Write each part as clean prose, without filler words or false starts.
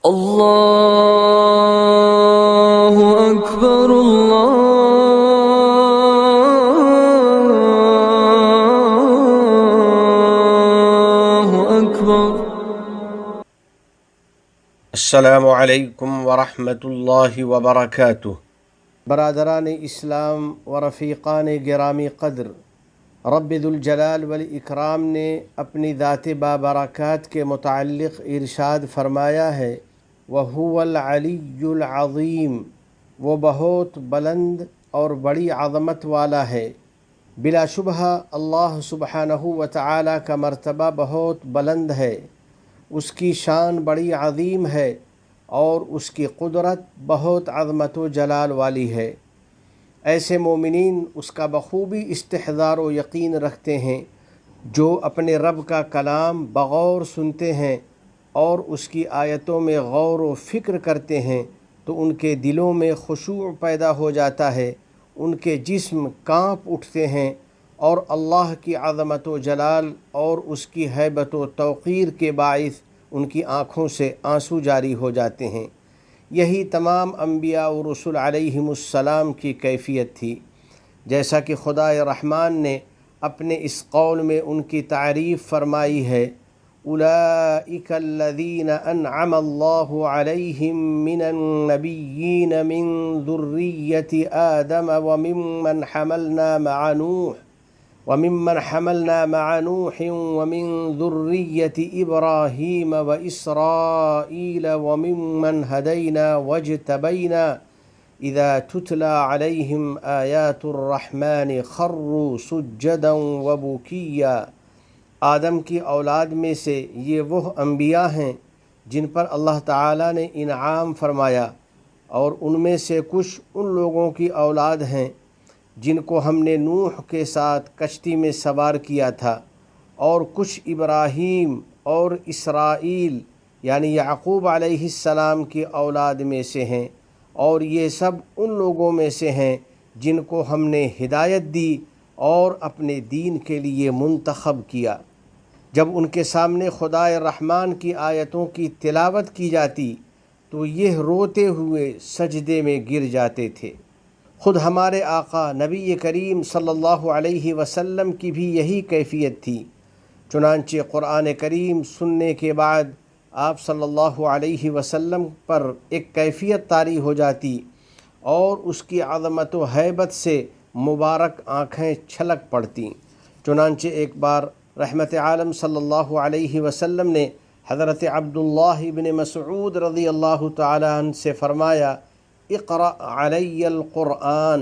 اللہ اکبر اللہ اکبر۔ السلام علیکم ورحمۃ اللہ وبرکاتہ۔ برادران اسلام و رفیقان گرامی قدر، رب ذوالجلال والاکرام نے اپنی ذات بابرکات کے متعلق ارشاد فرمایا ہے، وَهُوَ الْعَلِيُّ الْعَظِيمُ، وہ بہت بلند اور بڑی عظمت والا ہے۔ بلا شبہ اللہ سبحانہ و تعالی کا مرتبہ بہت بلند ہے، اس کی شان بڑی عظیم ہے اور اس کی قدرت بہت عظمت و جلال والی ہے۔ ایسے مومنین اس کا بخوبی استحضار و یقین رکھتے ہیں جو اپنے رب کا کلام بغور سنتے ہیں اور اس کی آیتوں میں غور و فکر کرتے ہیں تو ان کے دلوں میں خشوع پیدا ہو جاتا ہے، ان کے جسم کانپ اٹھتے ہیں اور اللہ کی عظمت و جلال اور اس کی ہیبت و توقیر کے باعث ان کی آنکھوں سے آنسو جاری ہو جاتے ہیں۔ یہی تمام انبیاء و رسول علیہم السلام کی کیفیت تھی، جیسا کہ خدا رحمان نے اپنے اس قول میں ان کی تعریف فرمائی ہے، اولئک الذین انعم اللہ علیہم من النبیین من ذریۃ آدم وممن حملنا مع نوح ومن ذریۃ ابراہیم واسرائیل وممن ہدینا واجتبینا اذا تتلی علیہم آیات الرحمن خروا سجدا وبکیا۔ آدم کی اولاد میں سے یہ وہ انبیاء ہیں جن پر اللہ تعالیٰ نے انعام فرمایا، اور ان میں سے کچھ ان لوگوں کی اولاد ہیں جن کو ہم نے نوح کے ساتھ کشتی میں سوار کیا تھا، اور کچھ ابراہیم اور اسرائیل یعنی یعقوب علیہ السلام کی اولاد میں سے ہیں، اور یہ سب ان لوگوں میں سے ہیں جن کو ہم نے ہدایت دی اور اپنے دین کے لیے منتخب کیا۔ جب ان کے سامنے خدا رحمان کی آیتوں کی تلاوت کی جاتی تو یہ روتے ہوئے سجدے میں گر جاتے تھے۔ خود ہمارے آقا نبی کریم صلی اللہ علیہ وسلم کی بھی یہی کیفیت تھی، چنانچہ قرآن کریم سننے کے بعد آپ صلی اللہ علیہ وسلم پر ایک کیفیت طاری ہو جاتی اور اس کی عظمت و ہیبت سے مبارک آنکھیں چھلک پڑتیں۔ چنانچہ ایک بار رحمت عالم صلی اللہ علیہ وسلم نے حضرت عبداللہ بن مسعود رضی اللہ تعالی عنہ سے فرمایا، اقرأ علی القرآن،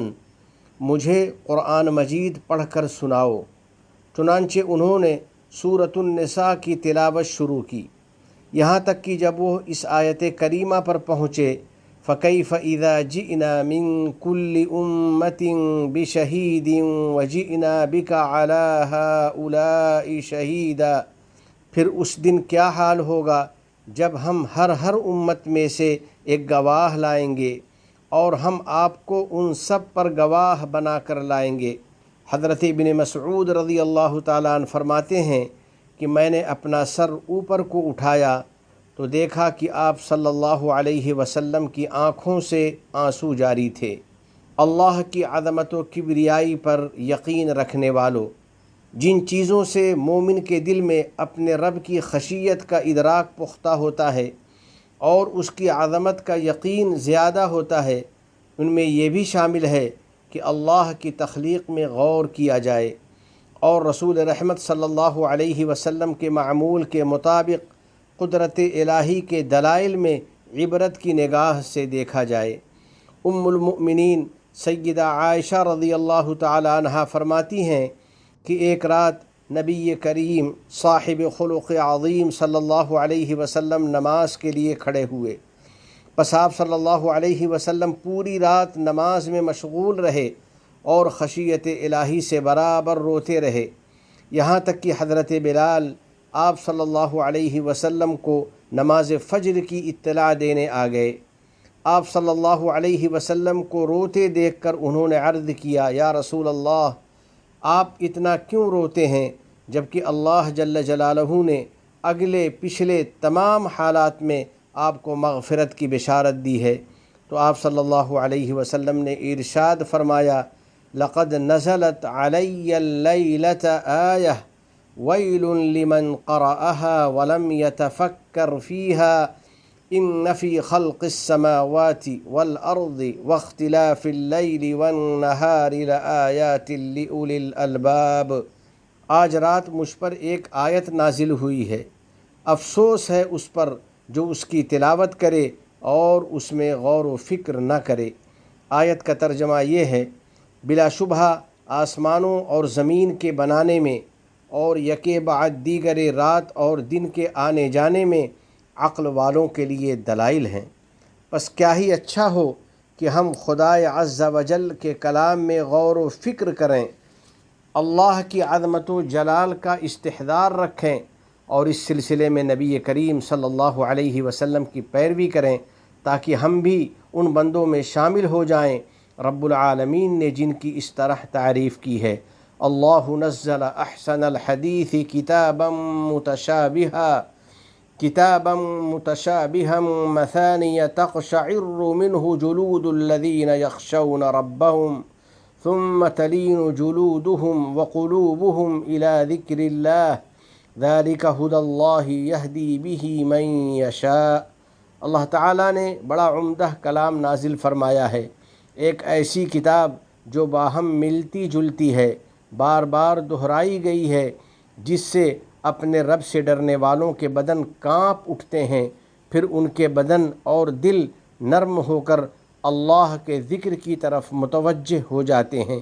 مجھے قرآن مجید پڑھ کر سناؤ۔ چنانچہ انہوں نے سورۃ النساء کی تلاوت شروع کی، یہاں تک کہ جب وہ اس آیت کریمہ پر پہنچے، فَكَيْفَ إِذَا جِئْنَا مِن كُلِّ أُمَّةٍ بِشَهِيدٍ وَجِئْنَا بِكَ عَلَى هَؤُلَاءِ شَهِيدًا، پھر اس دن کیا حال ہوگا جب ہم ہر امت میں سے ایک گواہ لائیں گے اور ہم آپ کو ان سب پر گواہ بنا کر لائیں گے۔ حضرت ابن مسعود رضی اللہ تعالیٰ عنہ فرماتے ہیں کہ میں نے اپنا سر اوپر کو اٹھایا تو دیکھا کہ آپ صلی اللہ علیہ وسلم کی آنکھوں سے آنسو جاری تھے۔ اللہ کی عظمت و کبریائی پر یقین رکھنے والو، جن چیزوں سے مومن کے دل میں اپنے رب کی خشیت کا ادراک پختہ ہوتا ہے اور اس کی عظمت کا یقین زیادہ ہوتا ہے، ان میں یہ بھی شامل ہے کہ اللہ کی تخلیق میں غور کیا جائے اور رسول رحمت صلی اللہ علیہ وسلم کے معمول کے مطابق قدرت الہی کے دلائل میں عبرت کی نگاہ سے دیکھا جائے۔ ام المؤمنین سیدہ عائشہ رضی اللہ تعالی عنہا فرماتی ہیں کہ ایک رات نبی کریم صاحب خلق عظیم صلی اللہ علیہ وسلم نماز کے لیے کھڑے ہوئے، پس آپ صلی اللہ علیہ وسلم پوری رات نماز میں مشغول رہے اور خشیت الہی سے برابر روتے رہے، یہاں تک کہ حضرت بلال آپ صلی اللہ علیہ وسلم کو نماز فجر کی اطلاع دینے آ گئے۔ آپ صلی اللہ علیہ وسلم کو روتے دیکھ کر انہوں نے عرض کیا، یا رسول اللہ، آپ اتنا کیوں روتے ہیں جبکہ اللہ جل جلالہ نے اگلے پچھلے تمام حالات میں آپ کو مغفرت کی بشارت دی ہے۔ تو آپ صلی اللہ علیہ وسلم نے ارشاد فرمایا، لقد نزلت علی اللیلۃ آیہ ویل لمن قرأها ولم يتفکر فیها ان فی خلق السماوات والارض واختلاف اللیل والنہار لآیات لأولی الالباب۔ آج رات مجھ پر ایک آیت نازل ہوئی ہے، افسوس ہے اس پر جو اس کی تلاوت کرے اور اس میں غور و فکر نہ کرے۔ آیت کا ترجمہ یہ ہے، بلا شبہ آسمانوں اور زمین کے بنانے میں اور یکے بعد دیگرے رات اور دن کے آنے جانے میں عقل والوں کے لیے دلائل ہیں۔ پس کیا ہی اچھا ہو کہ ہم خدائے عز و جل کے کلام میں غور و فکر کریں، اللہ کی عظمت و جلال کا استحضار رکھیں اور اس سلسلے میں نبی کریم صلی اللہ علیہ وسلم کی پیروی کریں، تاکہ ہم بھی ان بندوں میں شامل ہو جائیں رب العالمین نے جن کی اس طرح تعریف کی ہے، اللہ نزل احسن الحدیث کتابا متشابہا مثانی تقشعر منہ جلود الذین یخشون ربهم ثم تلین جلودهم وقلوبهم إلى ذکر اللہ ذالک ھدی اللہ یہدی بہ من یشاء۔ اللہ تعالیٰ نے بڑا عمدہ کلام نازل فرمایا ہے، ایک ایسی کتاب جو باہم ملتی جلتی ہے، بار بار دہرائی گئی ہے، جس سے اپنے رب سے ڈرنے والوں کے بدن کانپ اٹھتے ہیں، پھر ان کے بدن اور دل نرم ہو کر اللہ کے ذکر کی طرف متوجہ ہو جاتے ہیں۔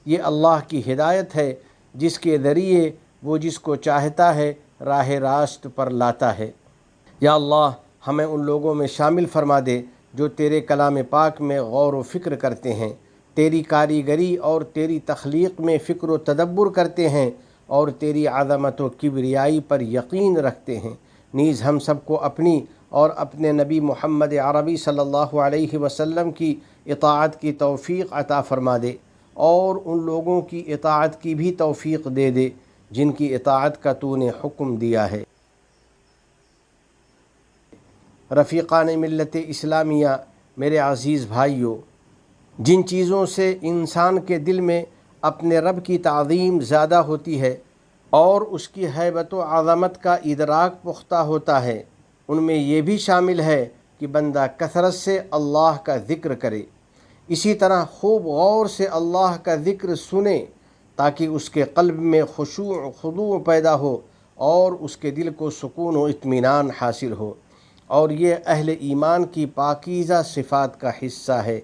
یہ اللہ کی ہدایت ہے جس کے ذریعے وہ جس کو چاہتا ہے راہ راست پر لاتا ہے۔ یا اللہ ہمیں ان لوگوں میں شامل فرما دے جو تیرے کلام پاک میں غور و فکر کرتے ہیں، تیری کاریگری اور تیری تخلیق میں فکر و تدبر کرتے ہیں اور تیری عظمت و کبریائی پر یقین رکھتے ہیں۔ نیز ہم سب کو اپنی اور اپنے نبی محمد عربی صلی اللہ علیہ وسلم کی اطاعت کی توفیق عطا فرما دے اور ان لوگوں کی اطاعت کی بھی توفیق دے دے جن کی اطاعت کا تو نے حکم دیا ہے۔ رفیقان ملت اسلامیہ، میرے عزیز بھائیوں، جن چیزوں سے انسان کے دل میں اپنے رب کی تعظیم زیادہ ہوتی ہے اور اس کی ہیبت و عظمت کا ادراک پختہ ہوتا ہے، ان میں یہ بھی شامل ہے کہ بندہ کثرت سے اللہ کا ذکر کرے، اسی طرح خوب غور سے اللہ کا ذکر سنے تاکہ اس کے قلب میں خشوع و خضوع پیدا ہو اور اس کے دل کو سکون و اطمینان حاصل ہو، اور یہ اہل ایمان کی پاکیزہ صفات کا حصہ ہے۔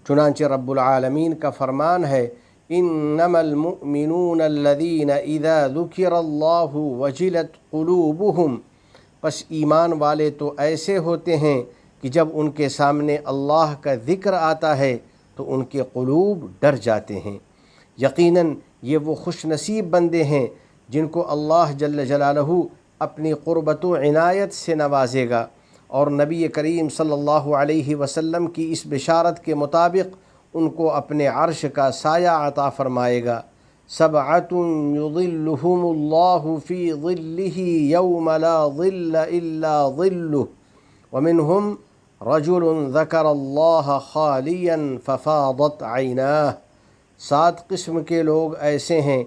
چنانچہ رب العالمین کا فرمان ہے، انما المؤمنون الذین اذا ذکر اللہ وجلت قلوبہم، پس ایمان والے تو ایسے ہوتے ہیں کہ جب ان کے سامنے اللہ کا ذکر آتا ہے تو ان کے قلوب ڈر جاتے ہیں۔ یقیناً یہ وہ خوش نصیب بندے ہیں جن کو اللہ جل جلالہ اپنی قربت و عنایت سے نوازے گا، اور نبی کریم صلی اللہ علیہ وسلم کی اس بشارت کے مطابق ان کو اپنے عرش کا سایہ عطا فرمائے گا۔ سبعۃ یظلھم اللہ فی ظلہ یوم لا ظل الا ظلہ ومنہم رجل ذکر اللہ خالیا ففاضت عیناہ۔ 7 قسم کے لوگ ایسے ہیں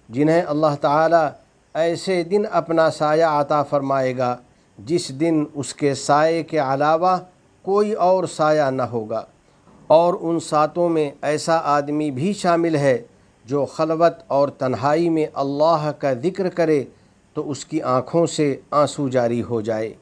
جنہیں اللہ تعالیٰ ایسے دن اپنا سایہ عطا فرمائے گا جس دن اس کے سائے کے علاوہ کوئی اور سایہ نہ ہوگا، اور ان 7 میں ایسا آدمی بھی شامل ہے جو خلوت اور تنہائی میں اللہ کا ذکر کرے تو اس کی آنکھوں سے آنسو جاری ہو جائے۔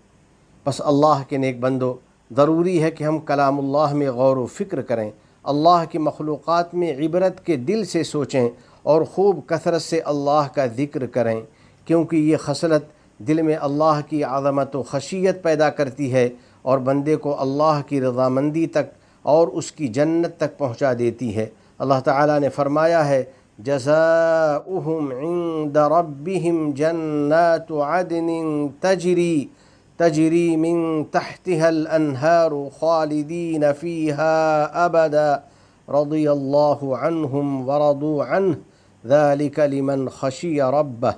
پس اللہ کے نیک بندو، ضروری ہے کہ ہم کلام اللہ میں غور و فکر کریں، اللہ کی مخلوقات میں عبرت کے دل سے سوچیں اور خوب کثرت سے اللہ کا ذکر کریں، کیونکہ یہ خصلت دل میں اللہ کی عظمت و خشیت پیدا کرتی ہے اور بندے کو اللہ کی رضامندی تک اور اس کی جنت تک پہنچا دیتی ہے۔ اللہ تعالیٰ نے فرمایا ہے، جزاؤہم عند ربہم جنات عدن تجری من تحتها الانہار خالدین فیہا ابدا رضی اللہ عنہم ورضوا عنہ ذالک لمن خشی ربہ۔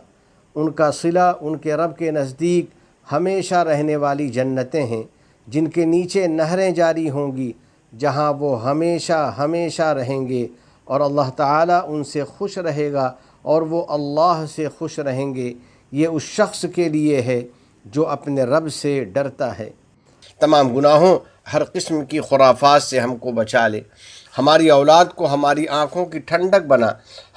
ان کا صلہ ان کے رب کے نزدیک ہمیشہ رہنے والی جنتیں ہیں جن کے نیچے نہریں جاری ہوں گی جہاں وہ ہمیشہ ہمیشہ رہیں گے، اور اللہ تعالیٰ ان سے خوش رہے گا اور وہ اللہ سے خوش رہیں گے۔ یہ اس شخص کے لیے ہے جو اپنے رب سے ڈرتا ہے۔ تمام گناہوں، ہر قسم کی خرافات سے ہم کو بچا لے، ہماری اولاد کو ہماری آنکھوں کی ٹھنڈک بنا،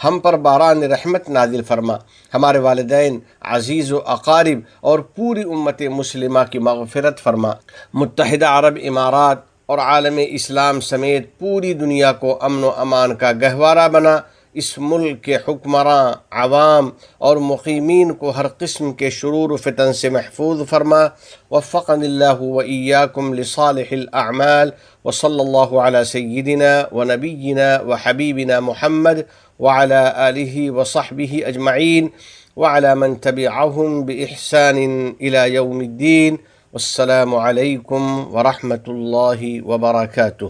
ہم پر باران رحمت نازل فرما، ہمارے والدین، عزیز و اقارب اور پوری امت مسلمہ کی مغفرت فرما۔ متحدہ عرب امارات اور عالم اسلام سمیت پوری دنیا کو امن و امان کا گہوارہ بنا۔ اس ملک کے حکمراں، عوام اور مقیمین کو ہر قسم کے شرور و فتن سے محفوظ فرما۔ وفقنی اللہ و ایاکم لصالح الاعمال، وصلی اللہ علی سیدنا و نبینا و حبیبنا محمد وعلی آلہ وصحبہ اجمعین وعلی من تبعہم بإحسان الی یوم الدین۔ والسلام علیکم ورحمۃ اللہ وبرکاتہ۔